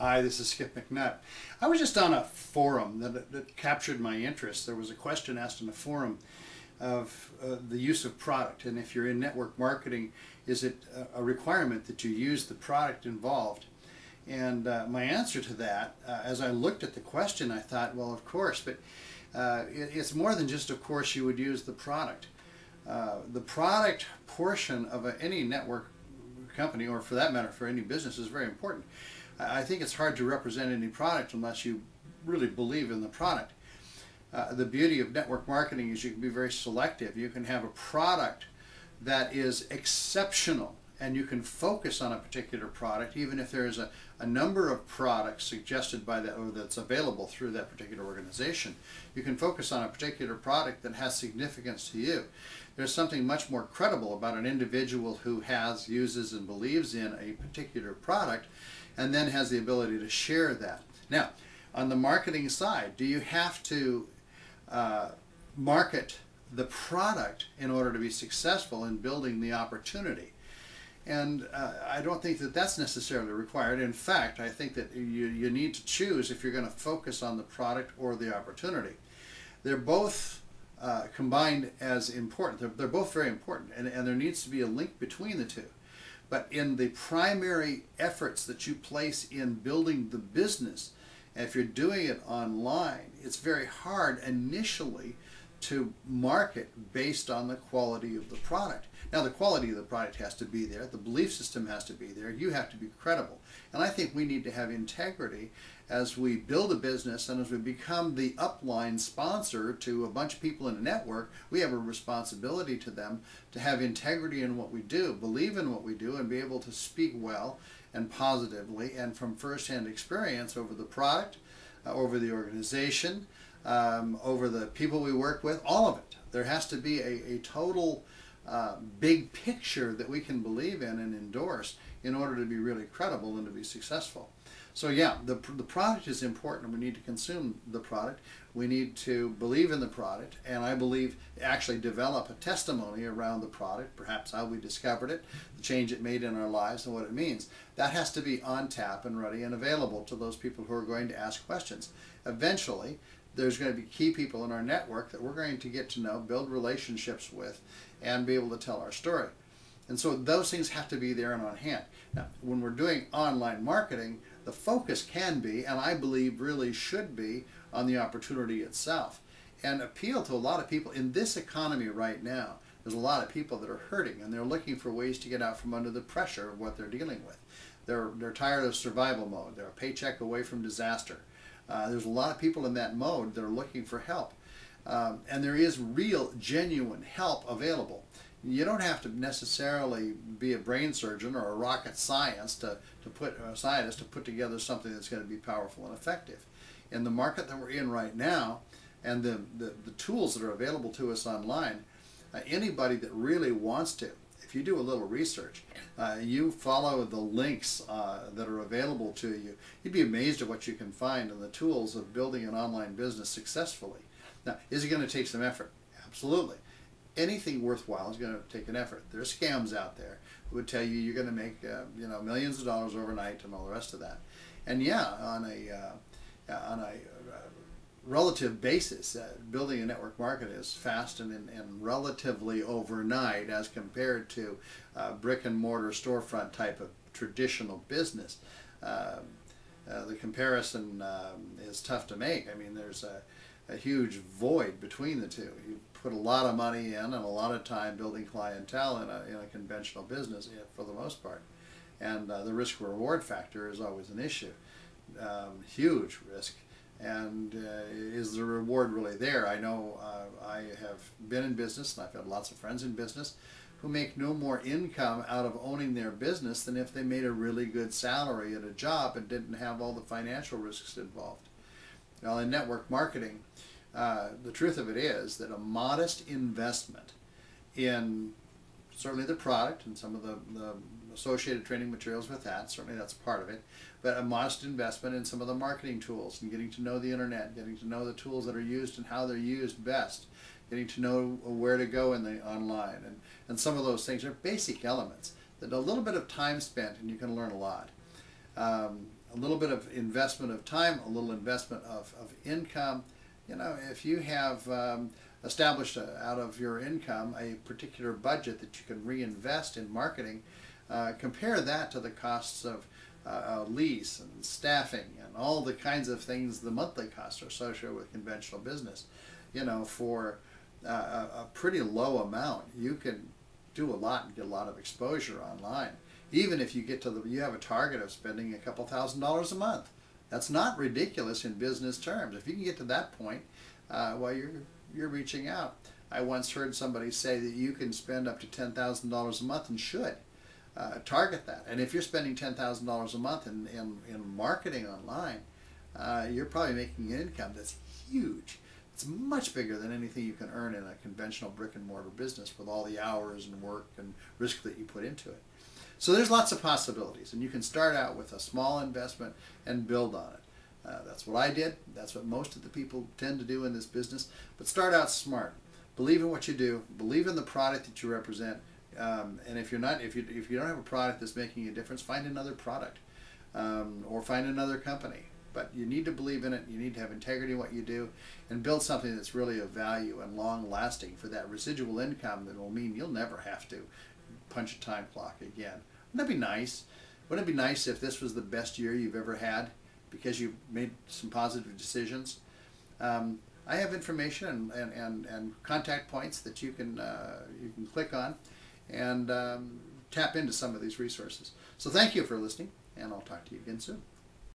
Hi, this is Skip McNutt. I was just on a forum that captured my interest. There was a question asked in a forum of the use of product, and if you're in network marketing, is it a requirement that you use the product involved? And my answer to that, as I looked at the question, I thought, well, of course, but it's more than just, of course, you would use the product. The product portion of any network company, or for that matter, for any business, is very important. I think it's hard to represent any product unless you really believe in the product. The beauty of network marketing is you can be very selective. You can have a product that is exceptional and you can focus on a particular product even if there is a number of products suggested by that or that's available through that particular organization. You can focus on a particular product that has significance to you. There's something much more credible about an individual who has, uses, and believes in a particular product and then has the ability to share that. Now, on the marketing side, do you have to market the product in order to be successful in building the opportunity? And I don't think that that's necessarily required. In fact, I think that you need to choose if you're going to focus on the product or the opportunity. They're both combined as important. They're both very important, and there needs to be a link between the two. But in the primary efforts that you place in building the business, if you're doing it online, it's very hard initially to market based on the quality of the product. Now, the quality of the product has to be there, the belief system has to be there, you have to be credible. And I think we need to have integrity as we build a business and as we become the upline sponsor to a bunch of people in a network. We have a responsibility to them to have integrity in what we do, believe in what we do, and be able to speak well and positively and from first-hand experience over the product, over the organization, over the people we work with, all of it. There has to be a total big picture that we can believe in and endorse in order to be really credible and to be successful. So yeah, the product is important. We need to consume the product. We need to believe in the product, and I believe actually develop a testimony around the product, perhaps how we discovered it, the change it made in our lives, and what it means. That has to be on tap and ready and available to those people who are going to ask questions. Eventually, there's going to be key people in our network that we're going to get to know, build relationships with, and be able to tell our story. And so those things have to be there and on hand. Now, when we're doing online marketing, the focus can be, and I believe really should be, on the opportunity itself. And appeal to a lot of people in this economy right now. There's a lot of people that are hurting, and they're looking for ways to get out from under the pressure of what they're dealing with. They're tired of survival mode. They're a paycheck away from disaster. There's a lot of people in that mode that are looking for help. And there is real, genuine help available. You don't have to necessarily be a brain surgeon or a rocket scientist to put together something that's going to be powerful and effective. In the market that we're in right now, and the tools that are available to us online, anybody that really wants to, if you do a little research, you follow the links that are available to you, you'd be amazed at what you can find in the tools of building an online business successfully. Now, is it going to take some effort? Absolutely. Anything worthwhile is going to take an effort. There are scams out there who would tell you you're going to make millions of dollars overnight and all the rest of that. And yeah, on a relative basis, building a network market is fast and relatively overnight as compared to brick and mortar storefront type of traditional business. The comparison is tough to make. I mean, there's a huge void between the two. You put a lot of money in and a lot of time building clientele in a conventional business for the most part. And the risk-reward factor is always an issue. Huge risk. And is the reward really there? I know I have been in business, and I've had lots of friends in business who make no more income out of owning their business than if they made a really good salary at a job and didn't have all the financial risks involved. Now, in network marketing, the truth of it is that a modest investment in certainly the product and some of the associated training materials with that, certainly that's part of it, but a modest investment in some of the marketing tools and getting to know the internet, getting to know the tools that are used and how they're used best, getting to know where to go in the online, and some of those things are basic elements that a little bit of time spent and you can learn a lot. a little bit of investment of time, a little investment of income. You know, if you have established out of your income a particular budget that you can reinvest in marketing, compare that to the costs of lease and staffing and all the kinds of things, the monthly costs are associated with conventional business. You know, for a pretty low amount, you can do a lot and get a lot of exposure online. Even if you get to you have a target of spending a couple $1,000s a month. That's not ridiculous in business terms. If you can get to that point, well, you're reaching out. I once heard somebody say that you can spend up to $10,000 a month, and should target that. And if you're spending $10,000 a month in marketing online, you're probably making an income that's huge. It's much bigger than anything you can earn in a conventional brick and mortar business with all the hours and work and risk that you put into it. So there's lots of possibilities, and you can start out with a small investment and build on it. That's what I did. That's what most of the people tend to do in this business. But start out smart. Believe in what you do. Believe in the product that you represent. And if you don't have a product that's making a difference, find another product or find another company. But you need to believe in it. You need to have integrity in what you do, and build something that's really of value and long-lasting for that residual income that will mean you'll never have to punch a time clock again. Wouldn't that be nice? Wouldn't it be nice if this was the best year you've ever had because you made some positive decisions? I have information and contact points that you can click on and tap into some of these resources. So thank you for listening, and I'll talk to you again soon.